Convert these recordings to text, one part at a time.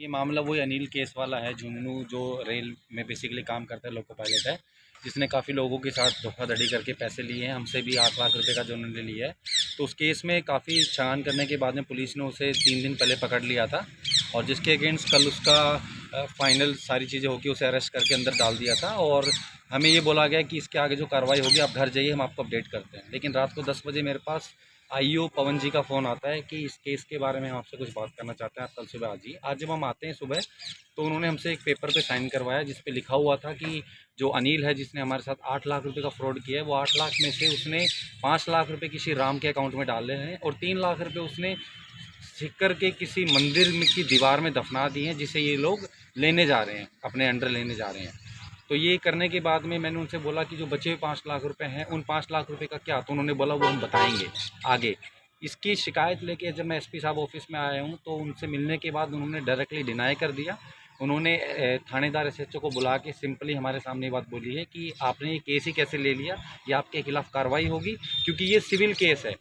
ये मामला वही अनिल केस वाला है, झुंझुनू, जो रेल में बेसिकली काम करता है, लोको पायलट है, जिसने काफ़ी लोगों के साथ धोखाधड़ी करके पैसे लिए हैं, हमसे भी 8 लाख रुपए का जो उन्होंने लिया है। तो उस केस में काफ़ी छान करने के बाद में पुलिस ने उसे 3 दिन पहले पकड़ लिया था और जिसके अगेंस्ट कल उसका फाइनल सारी चीज़ें होकर उसे अरेस्ट करके अंदर डाल दिया था और हमें ये बोला गया कि इसके आगे जो कार्रवाई होगी आप घर जाइए, हम आपको अपडेट करते हैं। लेकिन रात को 10 बजे मेरे पास आईओ पवन जी का फ़ोन आता है कि इस केस के बारे में हम आपसे कुछ बात करना चाहते हैं, आप कल सुबह आ जाइए। आज जब हम आते हैं सुबह तो उन्होंने हमसे एक पेपर पे साइन करवाया जिस पे लिखा हुआ था कि जो अनिल है जिसने हमारे साथ 8 लाख रुपए का फ्रॉड किया है, वो 8 लाख में से उसने 5 लाख रुपए किसी राम के अकाउंट में डाले हैं और 3 लाख रुपए उसने सीकर के किसी मंदिर की दीवार में दफना दिए हैं, जिसे ये लोग लेने जा रहे हैं, अपने अंडर लेने जा रहे हैं। तो ये करने के बाद में मैंने उनसे बोला कि जो बचे हुए 5 लाख रुपए हैं, उन 5 लाख रुपए का क्या? तो उन्होंने बोला वो हम बताएंगे आगे। इसकी शिकायत लेके जब मैं एसपी साहब ऑफिस में आया हूँ तो उनसे मिलने के बाद उन्होंने डायरेक्टली डिनाई कर दिया। उन्होंने थानेदार एसएचओ को बुला के सिंपली हमारे सामने ये बात बोली है कि आपने ये केस ही कैसे ले लिया, ये आपके खिलाफ कार्रवाई होगी, क्योंकि ये सिविल केस है,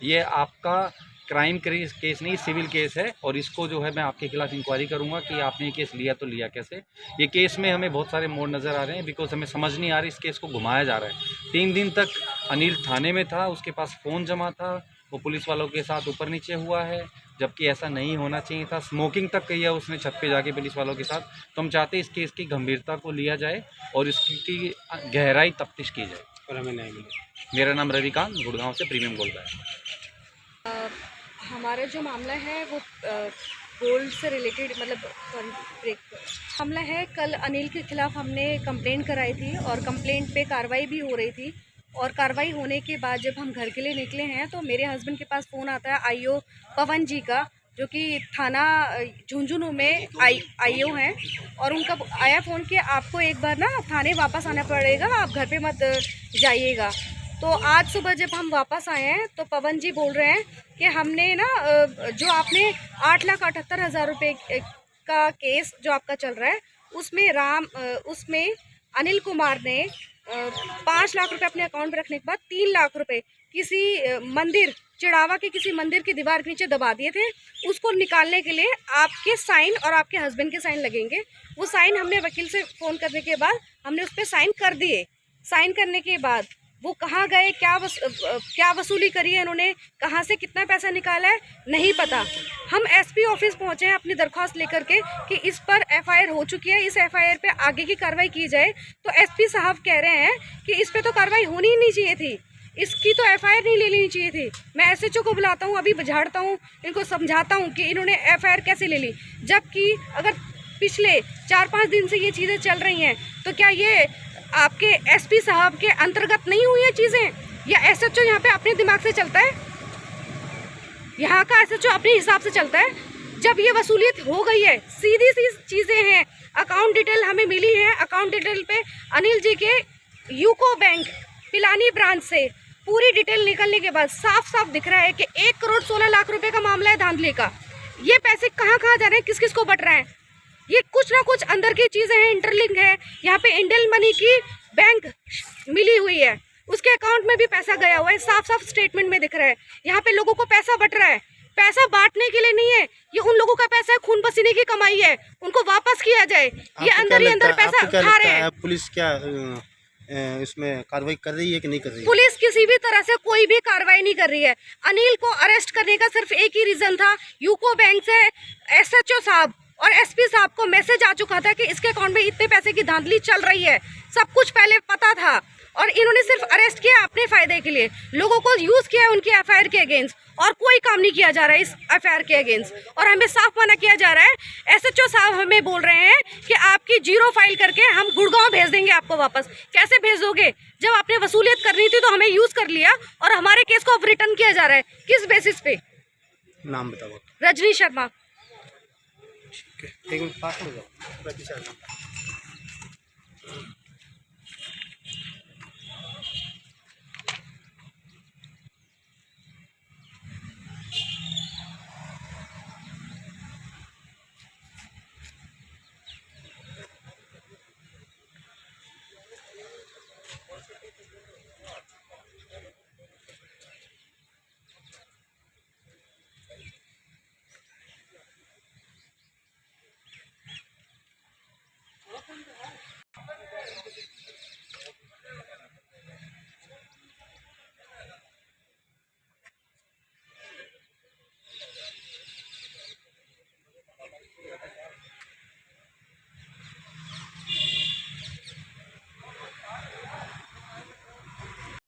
ये आपका क्राइम केस नहीं, सिविल केस है और इसको जो है मैं आपके खिलाफ इंक्वायरी करूंगा कि आपने ये केस लिया तो लिया कैसे। ये केस में हमें बहुत सारे मोड़ नज़र आ रहे हैं, बिकॉज हमें समझ नहीं आ रही, इस केस को घुमाया जा रहा है। 3 दिन तक अनिल थाने में था, उसके पास फ़ोन जमा था, वो पुलिस वालों के साथ ऊपर नीचे हुआ है, जबकि ऐसा नहीं होना चाहिए था। स्मोकिंग तक की है उसने छत पे जाके पुलिस वालों के साथ। तो हम चाहते हैं इस केस की गंभीरता को लिया जाए और इसकी गहराई तफ्तीश की जाए। और हमें नहीं मिले। मेरा नाम रविकांत, गुड़गांव से प्रीमियम गोल्ड है। हमारा जो मामला है वो गोल्ड से रिलेटेड, मतलब मामला है। कल अनिल के खिलाफ हमने कंप्लेंट कराई थी और कंप्लेंट पे कार्रवाई भी हो रही थी और कार्रवाई होने के बाद जब हम घर के लिए निकले हैं तो मेरे हस्बैंड के पास फ़ोन आता है आईओ पवन जी का, जो कि थाना झुंझुनू में आईओ हैं, और उनका आया फ़ोन कि आपको एक बार ना थाने वापस आना पड़ेगा, आप घर पे मत जाइएगा। तो आज सुबह जब हम वापस आए हैं तो पवन जी बोल रहे हैं कि हमने ना जो आपने 8,78,000 रुपये का केस जो आपका चल रहा है उसमें अनिल कुमार ने 5 लाख रुपए अपने अकाउंट में रखने के बाद 3 लाख रुपए किसी मंदिर, चिड़ावा के किसी मंदिर की दीवार के नीचे दबा दिए थे। उसको निकालने के लिए आपके साइन और आपके हस्बैंड के साइन लगेंगे। वो साइन हमने वकील से फ़ोन करने के बाद हमने उस पर साइन कर दिए। साइन करने के बाद वो कहाँ गए, क्या वसूली करी है इन्होंने, कहाँ से कितना पैसा निकाला है, नहीं पता। हम एसपी ऑफिस पहुँचे हैं अपनी दरख्वास्त लेकर के कि इस पर एफआईआर हो चुकी है, इस एफआईआर पे आगे की कार्रवाई की जाए। तो एसपी साहब कह रहे हैं कि इस पे तो कार्रवाई होनी ही नहीं चाहिए थी, इसकी तो एफआईआर नहीं ले लेनी चाहिए थी। मैं एसएचओ को बुलाता हूँ, अभी बुझाड़ता हूँ, इनको समझाता हूँ कि इन्होंने एफआईआर कैसे ले ली, जबकि अगर पिछले 4-5 दिन से ये चीज़ें चल रही हैं तो क्या ये आपके एसपी साहब के अंतर्गत नहीं हुई है चीज़ें, या एसएचओ यहाँ पे अपने दिमाग से चलता है? यहाँ का एसएचओ अपने हिसाब से चलता है। जब ये वसूलियत हो गई है, सीधी सी चीज़ें हैं, अकाउंट डिटेल हमें मिली है, अकाउंट डिटेल पे अनिल जी के यूको बैंक पिलानी ब्रांच से पूरी डिटेल निकलने के बाद साफ साफ दिख रहा है कि 1,16,00,000 रुपये का मामला है धांधली का। ये पैसे कहाँ कहाँ जा रहे हैं, किस किस को बट रहे हैं, ये कुछ ना कुछ अंदर की चीज़ें हैं, इंटरलिंक है। यहाँ पे इंडियन मनी की बैंक मिली हुई है, उसके अकाउंट में भी पैसा गया हुआ है, साफ साफ स्टेटमेंट में दिख रहा है। यहाँ पे लोगों को पैसा बट रहा है, पैसा बांटने के लिए नहीं है, ये उन लोगों का पैसा है, खून पसीने की कमाई है, उनको वापस किया जाए। ये अंदर ही अंदर पैसा खा रहे हैं। पुलिस क्या इसमें कार्रवाई कर रही है कि नहीं कर रही है? पुलिस किसी भी तरह से कोई भी कार्रवाई नहीं कर रही है। अनिल को अरेस्ट करने का सिर्फ एक ही रीजन था, यूको बैंक से एसएचओ साहब और एसपी साहब को मैसेज आ चुका था कि इसके अकाउंट में इतने पैसे की धांधली चल रही है, सब कुछ पहले पता था और इन्होंने सिर्फ अरेस्ट किया अपने फायदे के लिए, लोगों को यूज किया उनकी एफआईआर के अगेंस्ट, और कोई काम नहीं किया जा रहा है इस एफआईआर के अगेंस्ट। और हमें साफ मना किया जा रहा है। एसएचओ साहब हमें बोल रहे हैं कि आपकी 0 फाइल करके हम गुड़गांव भेज देंगे आपको वापस। कैसे भेज दोगे, जब आपने वसूलियत करनी थी तो हमें यूज कर लिया और हमारे केस को अब रिटर्न किया जा रहा है, किस बेसिस पे? नाम बताओ। रजनी शर्मा। एक मिनट पास हो जाओ।